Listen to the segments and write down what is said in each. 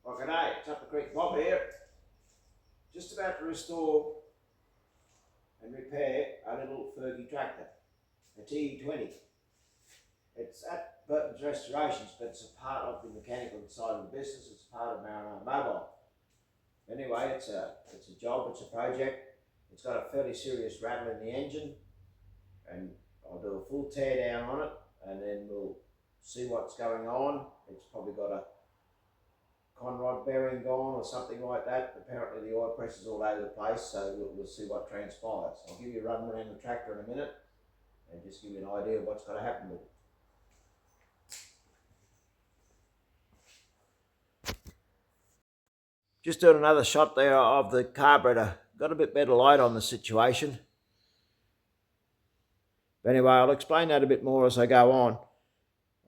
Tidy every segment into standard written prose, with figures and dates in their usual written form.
Well, g'day, it's Up the Creek Bob here. Just about to restore and repair a little fergy tractor, a te20. It's at Burton's Restorations, but it's a part of the mechanical side of the business. It's a part of Marinara Mobile. Anyway, it's a job, it's a project. It's got a fairly serious rattle in the engine, and I'll do a full tear down on it, and then we'll see what's going on. It's probably got a conrod bearing gone or something like that. Apparently the oil pressure's all over the place, so we'll see what transpires. I'll give you a run around the tractor in a minute and just give you an idea of what's going to happen with it. Just doing another shot there of the carburetor. Got a bit better light on the situation. But anyway, I'll explain that a bit more as I go on.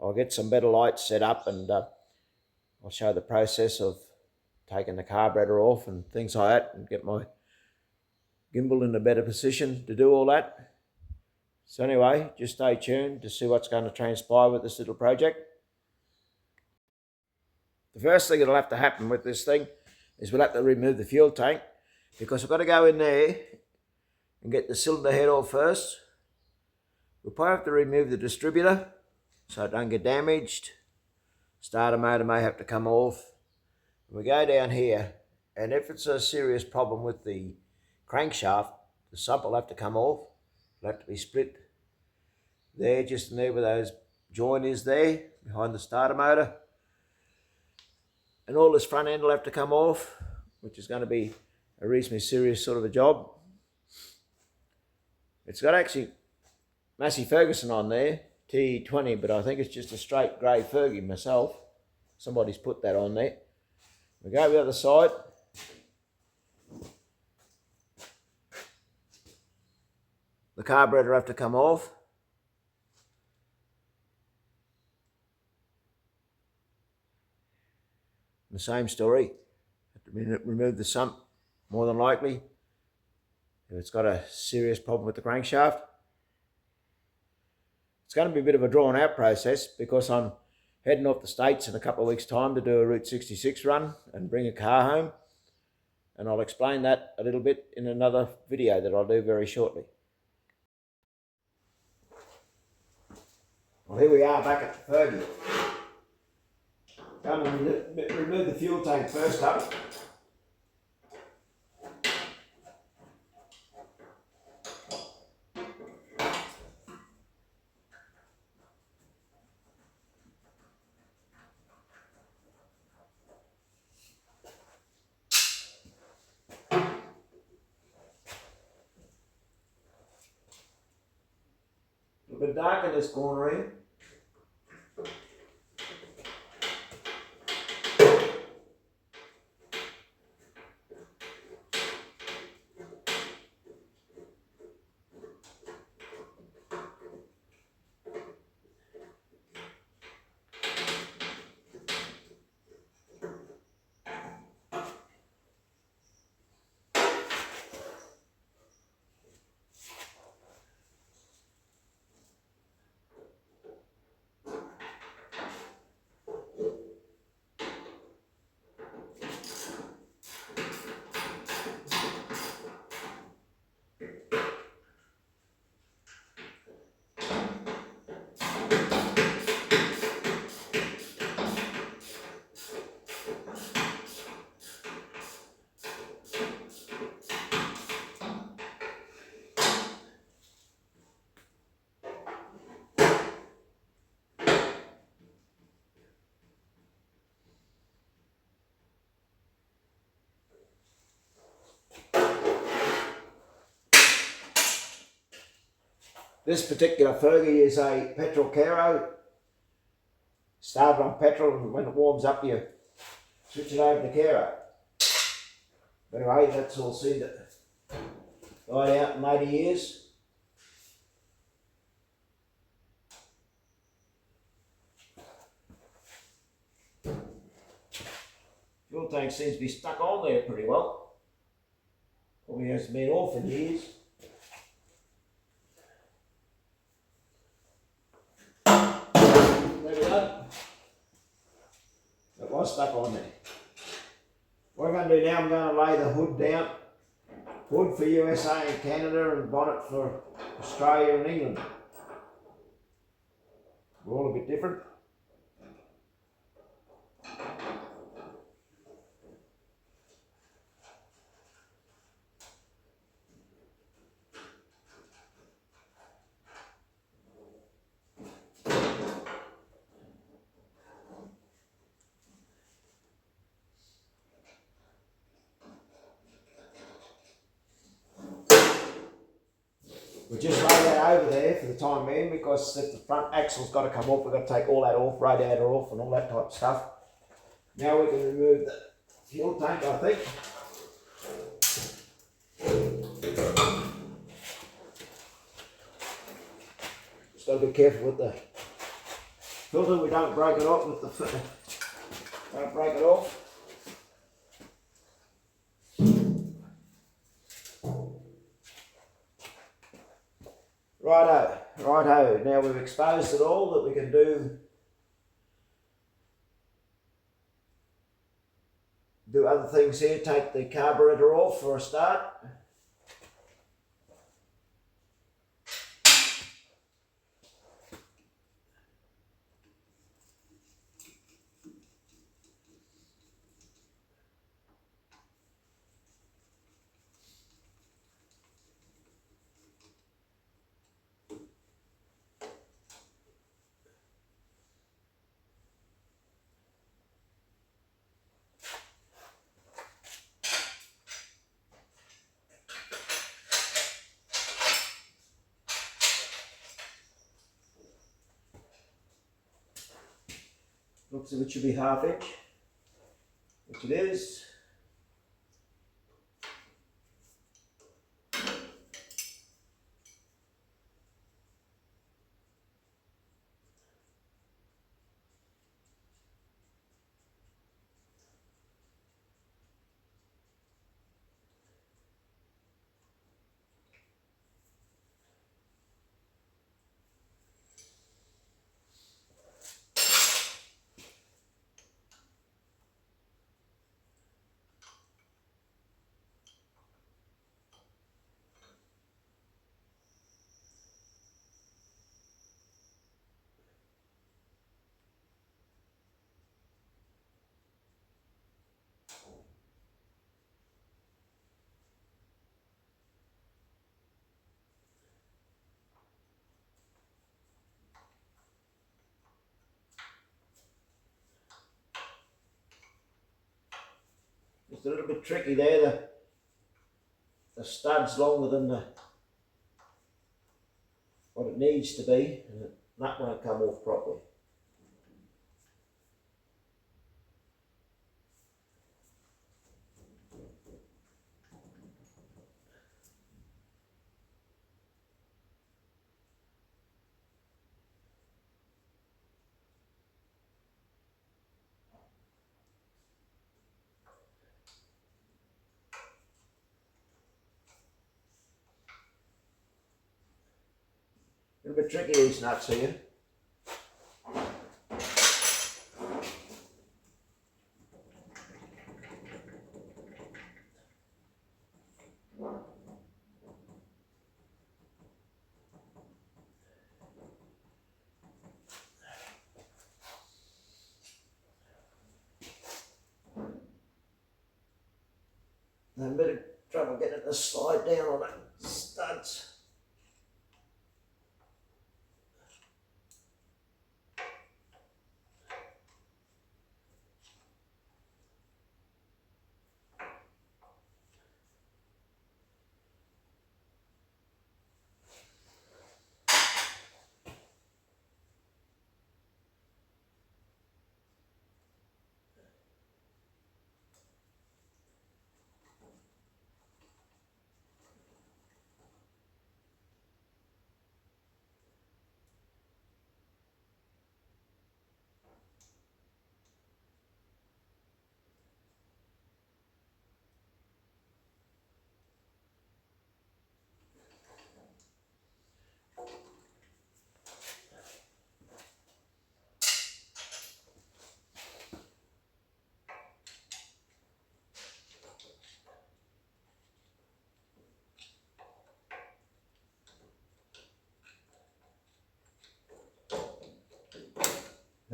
I'll get some better lights set up, and I'll show the process of taking the carburetor off and things like that, and get my gimbal in a better position to do all that. So anyway, just stay tuned to see what's going to transpire with this little project. The first thing that'll have to happen with this thing is we'll have to remove the fuel tank, because I've got to go in there and get the cylinder head off first. We'll probably have to remove the distributor so it don't get damaged. Starter motor may have to come off. We go down here, and if it's a serious problem with the crankshaft, the sump will have to come off. It'll have to be split there, just in there where those joint is there, behind the starter motor. And all this front end will have to come off, which is going to be a reasonably serious sort of a job. It's got actually Massey Ferguson on there, te20, but I think it's just a straight grey fergy myself. Somebody's put that on there. We go the other side. The carburetor will have to come off. The same story. Have to remove the sump, more than likely, if it's got a serious problem with the crankshaft. It's going to be a bit of a drawn out process, because I'm heading off the States in a couple of weeks' time to do a Route 66 run and bring a car home. And I'll explain that a little bit in another video that I'll do very shortly. Well, here we are back at the fergy. Going to remove the fuel tank first up. A bit dark in this corner here. This particular fergy is a petrol Caro. Started on petrol, and when it warms up you switch it over to Caro. But anyway, that's all seen to died out in later years. Fuel tank seems to be stuck on there pretty well. Probably hasn't been off in years. There we go. It was stuck on there. going to do now, I'm going to lay the hood down. Hood for USA and Canada and bonnet for Australia and England. We're all a bit different. We just lay that over there for the time being because if the front axle's got to come off, we've got to take all that off, radiator off and all that type of stuff. Now we can remove the fuel tank, I think. Just got to be careful with the filter, we don't break it off with the don't break it off. Righto, righto. Now we've exposed it all that we can do other things here. Take the carburetor off for a start. Looks as if it should be half inch, which it is. Just a little bit tricky there. The stud's longer than what it needs to be, and that won't come off properly. A little bit tricky, these nuts here. A bit of trouble getting it to slide down on the studs.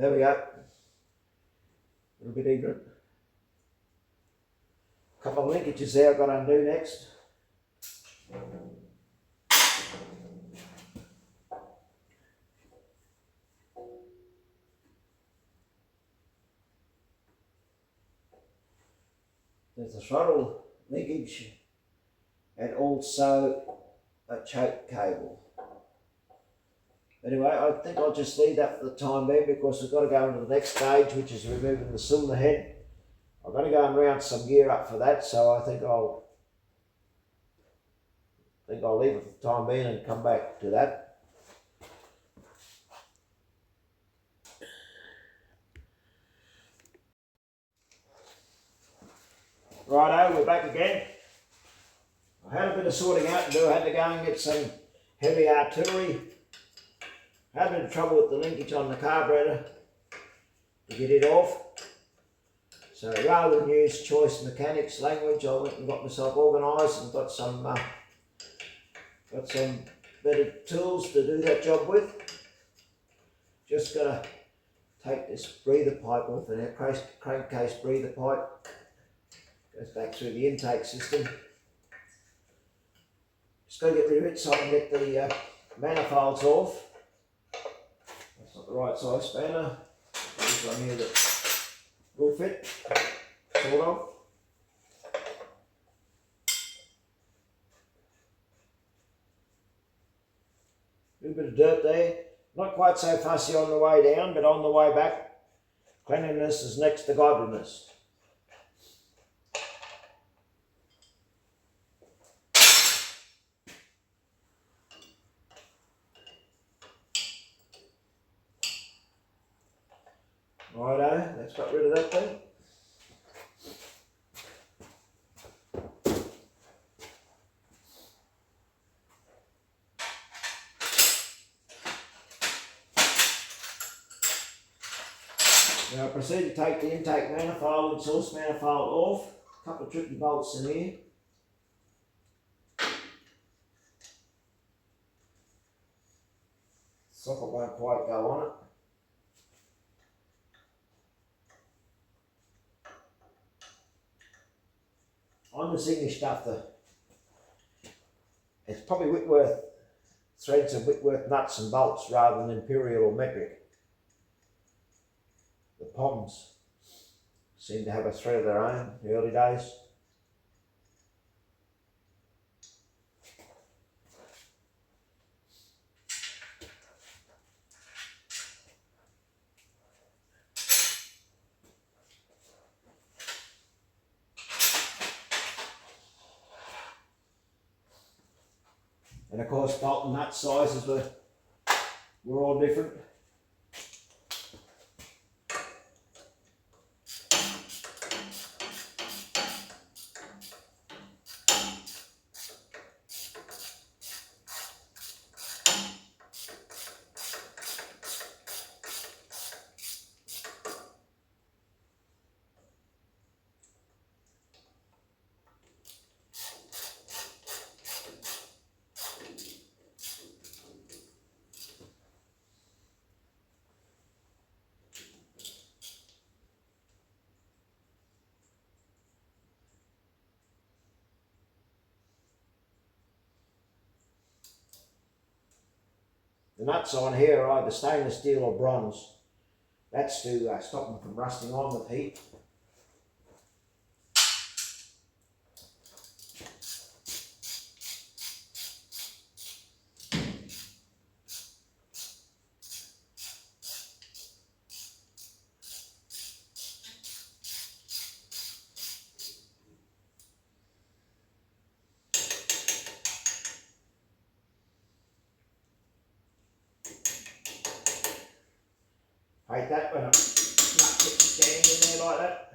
There we go. A little bit ignorant. A couple of linkages there I've got to undo next. There's a throttle linkage and also a choke cable. Anyway, I think I'll just leave that for the time being because we've got to go into the next stage, which is removing the cylinder head. I've got to go and round some gear up for that, so I think I'll leave it for the time being and come back to that. Righto, we're back again. I had a bit of sorting out to do. I had to go and get some heavy artillery. I had a bit of trouble with the linkage on the carburetor to get it off. So rather than use choice mechanics language, I went and got myself organised and got some better tools to do that job with. Just got to take this breather pipe off, and our crankcase breather pipe goes back through the intake system. Just got to get rid of it so I can get the manifolds off. That's not the right size spanner. This one here that will fit, sort of. A little bit of dirt there. Not quite so fussy on the way down, but on the way back, cleanliness is next to godliness. Righto, let's get rid of that thing. Now I proceed to take the intake manifold and source manifold off. A couple of tricky bolts in here. Socket won't quite go on it. On this English stuff, it's probably Whitworth threads and Whitworth nuts and bolts rather than imperial or metric. The Poms seem to have a thread of their own in the early days. And of course, bolt and nut sizes were all different. The nuts on here are either stainless steel or bronze. That's to stop them from rusting on with heat. Hate that when a nut gets jammed in there like that.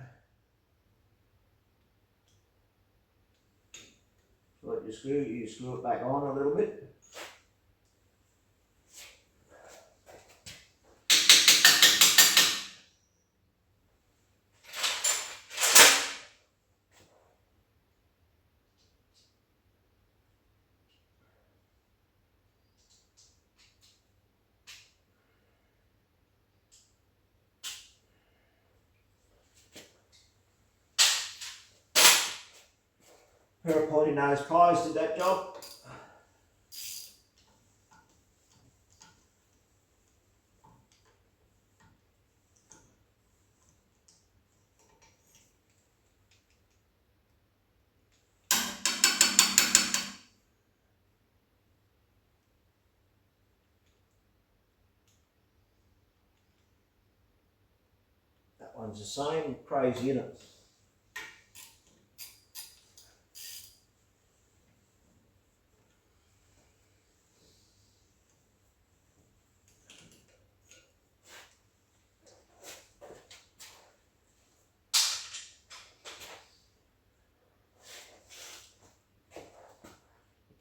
So let you screw it back on a little bit. pair of pointy nose pliers did that job. That one's the same, crazy, isn't it?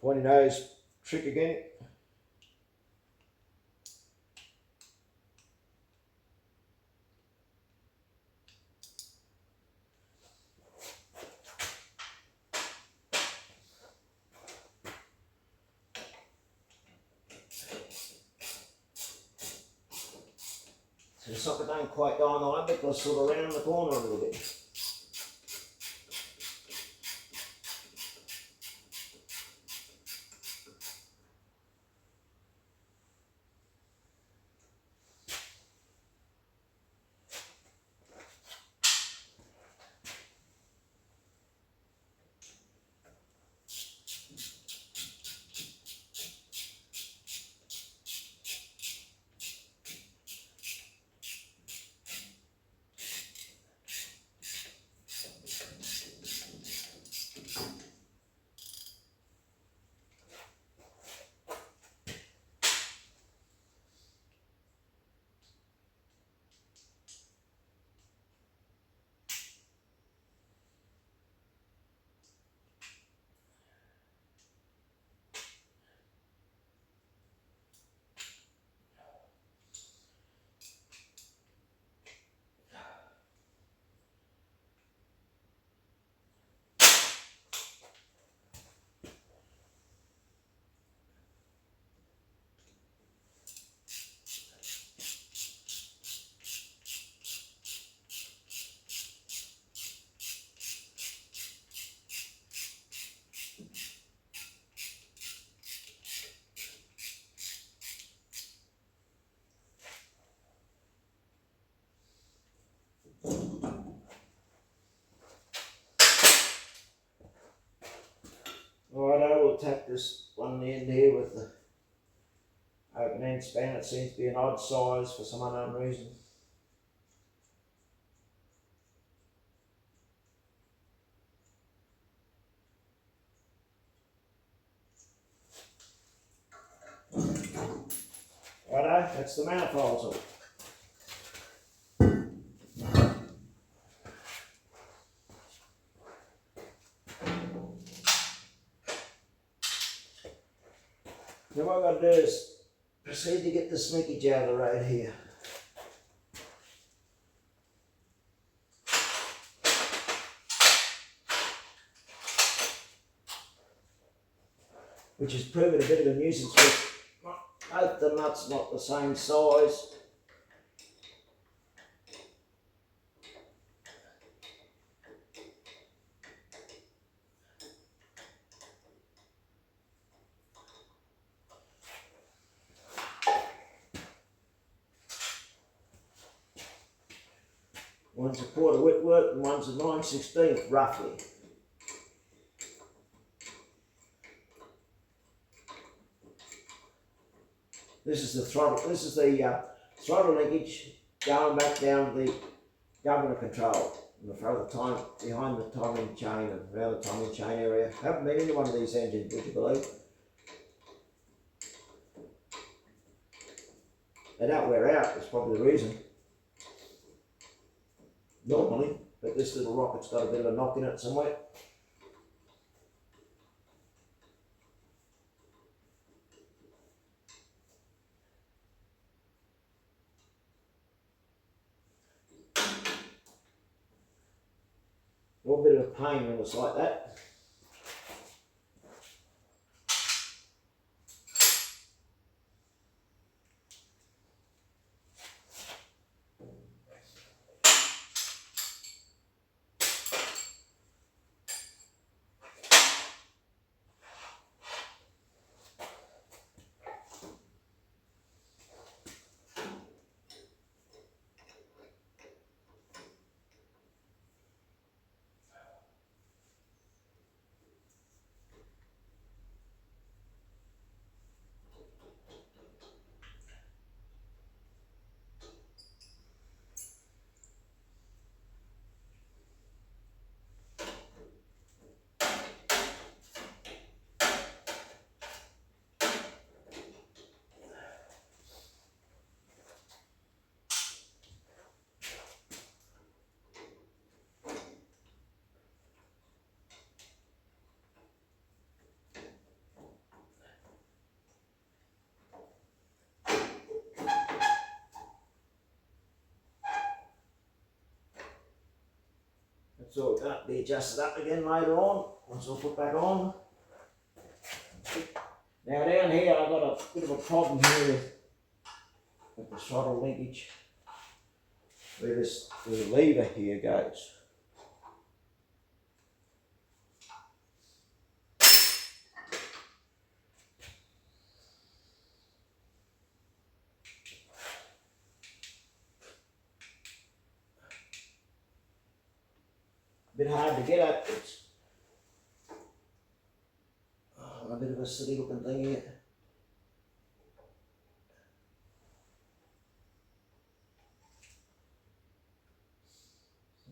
Pointy nose trick again. So the socket don't quite go on the line because sort of round the corner a little bit. Alright, we'll tack this one end here with the open end span. It seems to be an odd size for some unknown reason. Righto, that's the manifold. Now what I've got to do is proceed to get the sneakage out of the road here. Which has proven a bit of a nuisance with both the nuts not the same size. One's a quarter whitwork and one's a 9/16 roughly. This is the throttle. This is the throttle linkage going back down to the governor control in the front of the time behind the timing chain and around the timing chain area. I haven't been into one of these engines, would you believe? They don't wear out. That's probably the reason. Normally, but this little rocket's got a bit of a knock in it somewhere. A bit of a pain when it's like that. So it's going to be adjusted up again later on, once I put back on. Now down here I've got a bit of a problem here with the throttle linkage, where the lever here goes. A bit hard to get at. It's a bit of a silly looking thing here.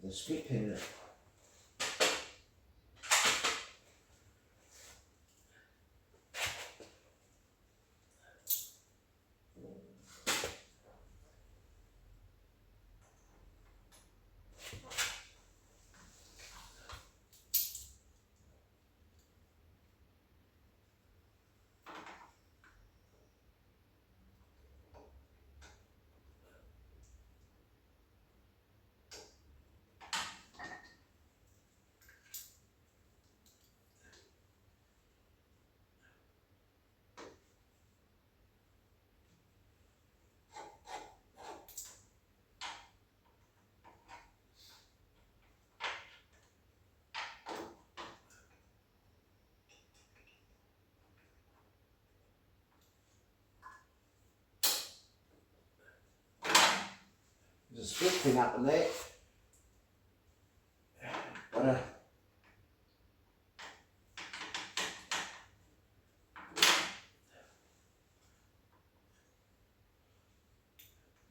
The split pin in it. There's a split pin up in there.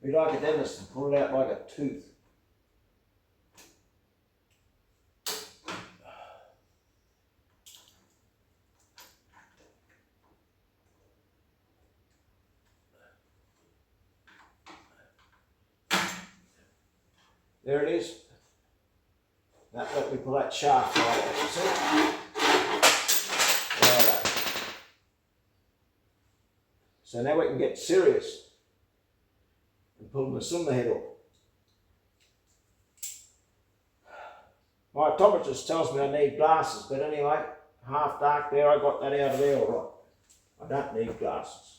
Be like a dentist and pull it out like a tooth. There it is. That let me pull that shaft right out, you see? Righto. So now we can get serious and pull the cylinder head off. My optometrist tells me I need glasses, but anyway, half dark there, I got that out of there all right. I don't need glasses.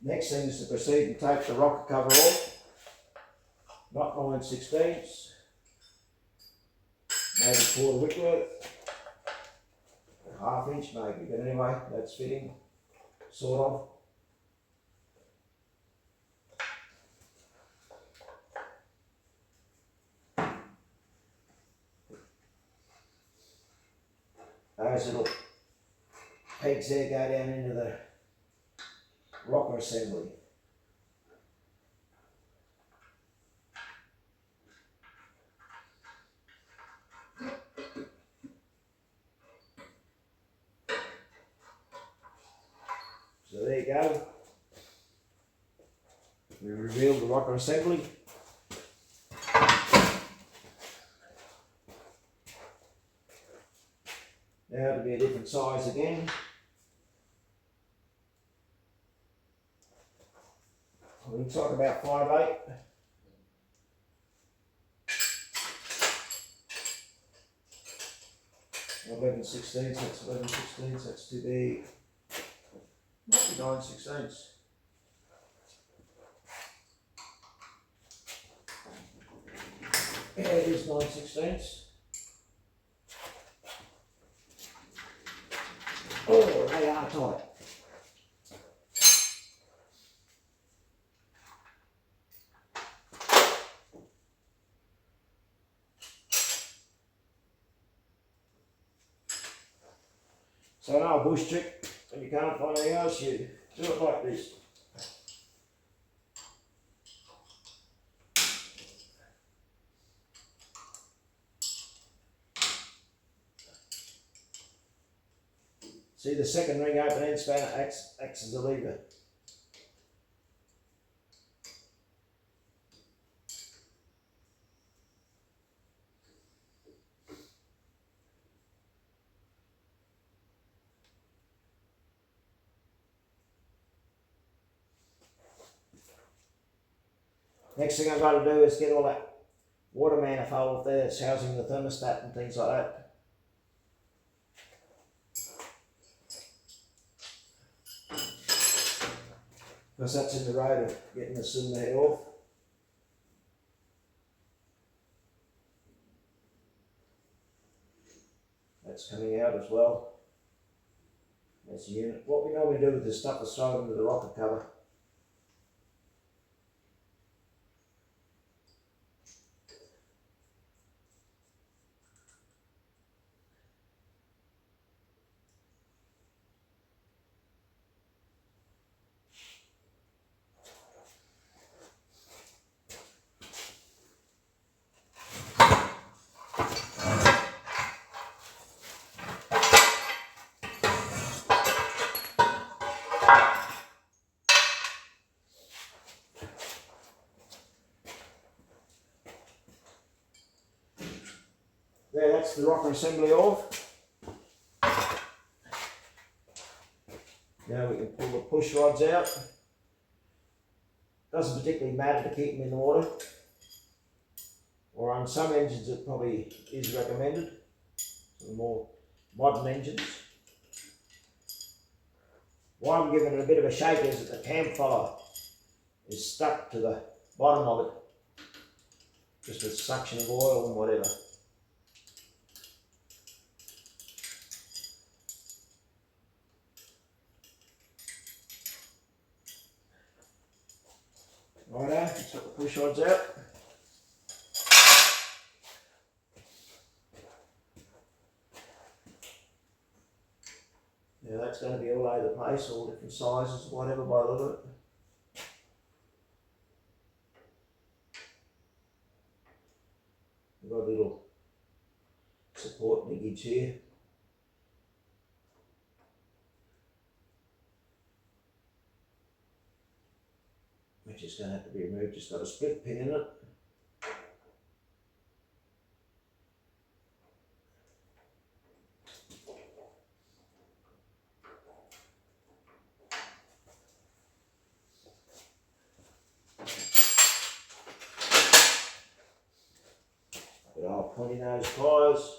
Next thing is to proceed and take the rocker cover off. Not 9/16, maybe quarter Whitworth, ½ inch maybe, but anyway, that's fitting, sort of. Those little pegs there go down into the rocker assembly. So there you go. We revealed the rocker assembly. Now to be a different size again. Looks like about 5/8. Eleven 16ths, that's 11 16ths, that's too big. Might be 9 16ths. Yeah, it is 9 16ths. Oh, they are tight. So I know a bush trick, when you can't find anything else, you do it like this. See, the second ring open end spanner acts as a lever. Next thing I've got to do is get all that water manifold there that's housing the thermostat and things like that. Because that's in the road of getting the cylinder head off. That's coming out as well. That's the unit. What we normally do with this stuff is throw it into the rocket cover. There, that's the rocker assembly off. Now we can pull the push rods out. Doesn't particularly matter to keep them in order. Or on some engines it probably is recommended. The more modern engines. Why I'm giving it a bit of a shake is that the cam follower is stuck to the bottom of it. Just with suction of oil and whatever. Righto, let's get the push rods out. Now that's going to be all over the place, all different sizes, whatever by the look of it. We've got a little support niggage here. Which is going to have to be removed, just got a split pin in it. Good old pointy nose pliers.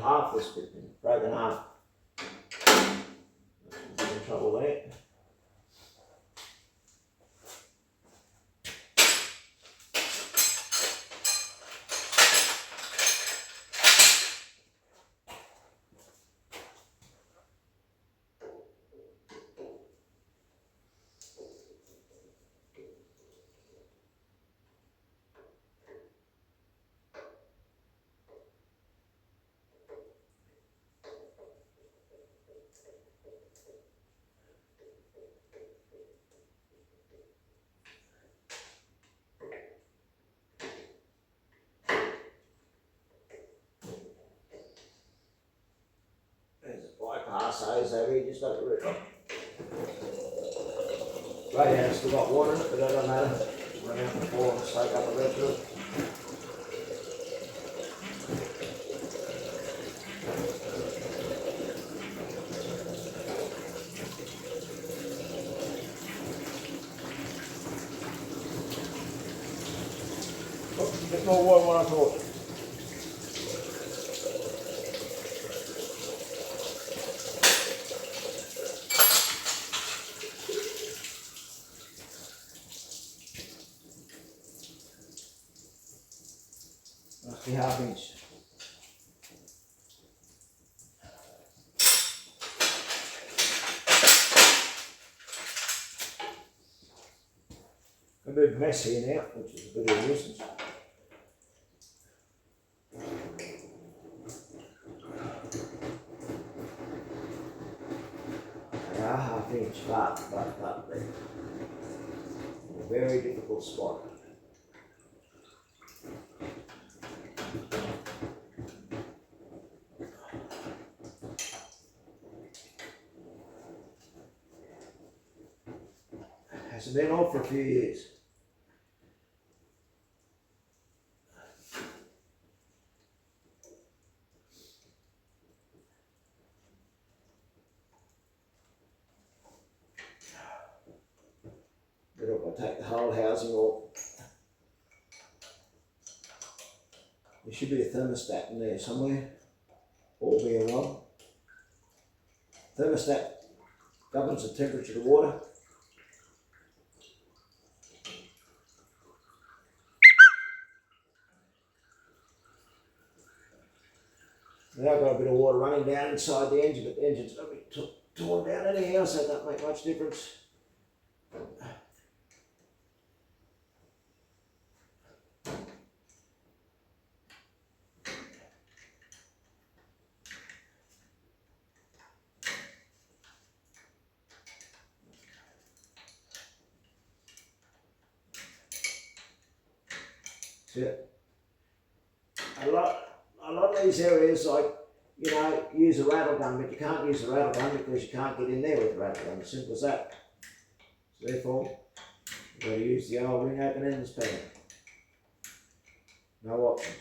Half this bit broken half. That's in trouble there. Bypass those over here, just got the root. Radiator's still got water in it, but that doesn't matter. Run out the floor and soak up the rest of it. Oh, a bit more water than what I thought. Must be half inch. A bit of a mess here now, which is a bit of a nuisance. They are half-inch but they're in a very difficult spot. Hasn't been on for a few years. But if I take the whole housing off, there should be a thermostat in there somewhere, all being well. Thermostat governs the temperature of the water. Now I've got a bit of water running down inside the engine, but the engine's got to be torn down anyhow, so it don't make much difference. Yeah. A lot of these areas, like, you know, use a rattle gun, but you can't use a rattle gun because you can't get in there with a rattle gun. As simple as that. So therefore, you've got to use the old ring open ends pattern. No options.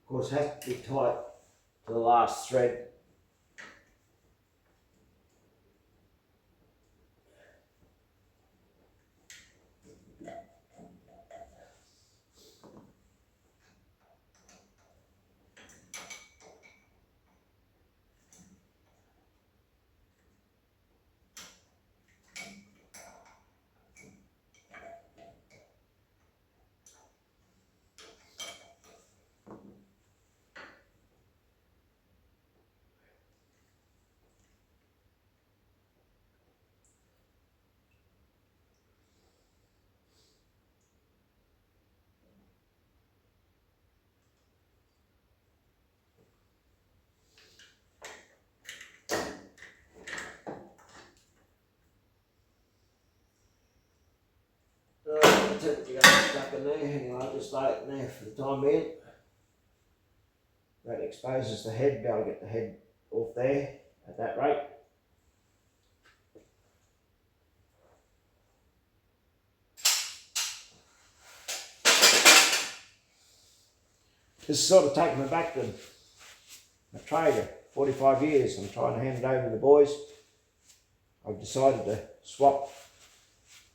Of course, it has to be tight to the last thread. The temperature going stuck in there. Anyway, I'll just lay it in there for the time being. That exposes the head. I'll get the head off there at that rate. This is sort of taking me back to a trader, 45 years. I'm trying to hand it over to the boys. I've decided to swap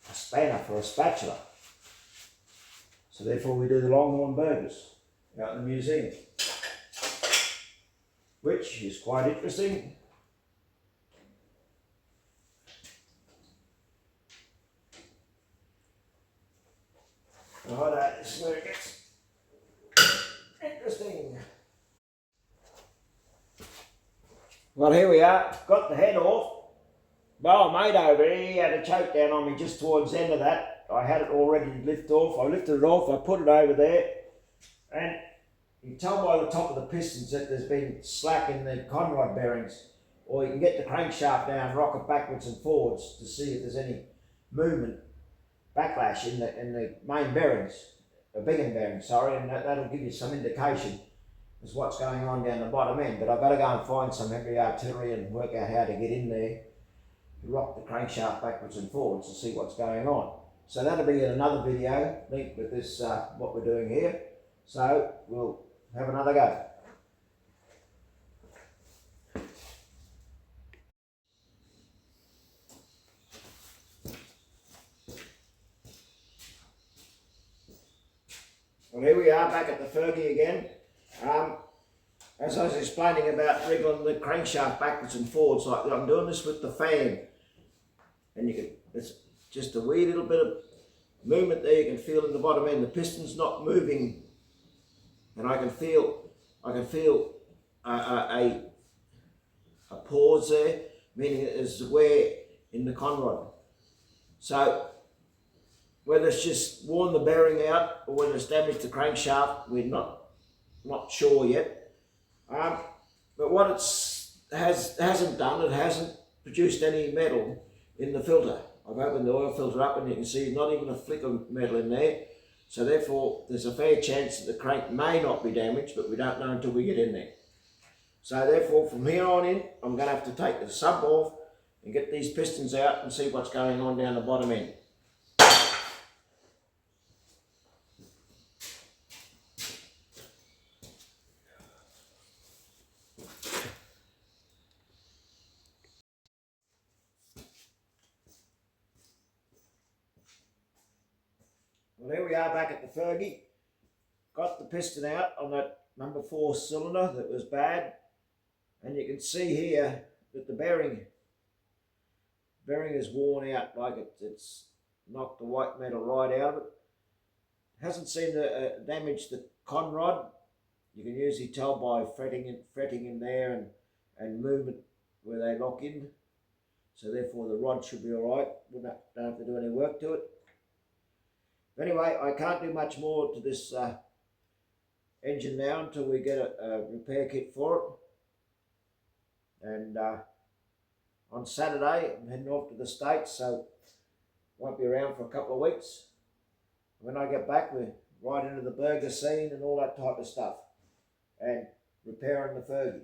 a spanner for a spatula. So therefore we do the Longhorn burgers out in the museum, which is quite interesting. Alright, this is where it gets interesting. Well, here we are, got the head off. Well, mate over here, he had a choke down on me just towards the end of that. I had it all ready to lift off. I lifted it off, I put it over there, and you can tell by the top of the pistons that there's been slack in the conrod bearings, or you can get the crankshaft down, rock it backwards and forwards to see if there's any movement, backlash in the main bearings, the big end bearings, sorry, and that'll give you some indication is what's going on down the bottom end. But I've got to go and find some heavy artillery and work out how to get in there to rock the crankshaft backwards and forwards to see what's going on. So that'll be in another video linked with this, what we're doing here. So we'll have another go. Well, here we are back at the fergy again. As I was explaining about wriggling the crankshaft backwards and forwards, like I'm doing this with the fan, and you can, it's just a wee little bit of movement there you can feel in the bottom end. The piston's not moving, and I can feel a pause there, meaning it is wear in the conrod. So whether it's just worn the bearing out or whether it's damaged the crankshaft, we're not sure yet. But what hasn't done, it hasn't produced any metal in the filter. I've opened the oil filter up and you can see not even a flick of metal in there. So therefore, there's a fair chance that the crank may not be damaged, but we don't know until we get in there. So therefore, from here on in, I'm going to have to take the sub off and get these pistons out and see what's going on down the bottom end. Well, here we are back at the fergy. Got the piston out on that number 4 cylinder that was bad, and you can see here that the bearing is worn out, like it's knocked the white metal right out of it. Hasn't seemed to damage the conrod. You can usually tell by fretting in there and movement where they lock in. So therefore the rod should be all right. We don't have to do any work to it. Anyway, I can't do much more to this engine now until we get a repair kit for it. And on Saturday, I'm heading off to the States, so won't be around for a couple of weeks. When I get back, we're right into the burger scene and all that type of stuff, and repairing the fergy.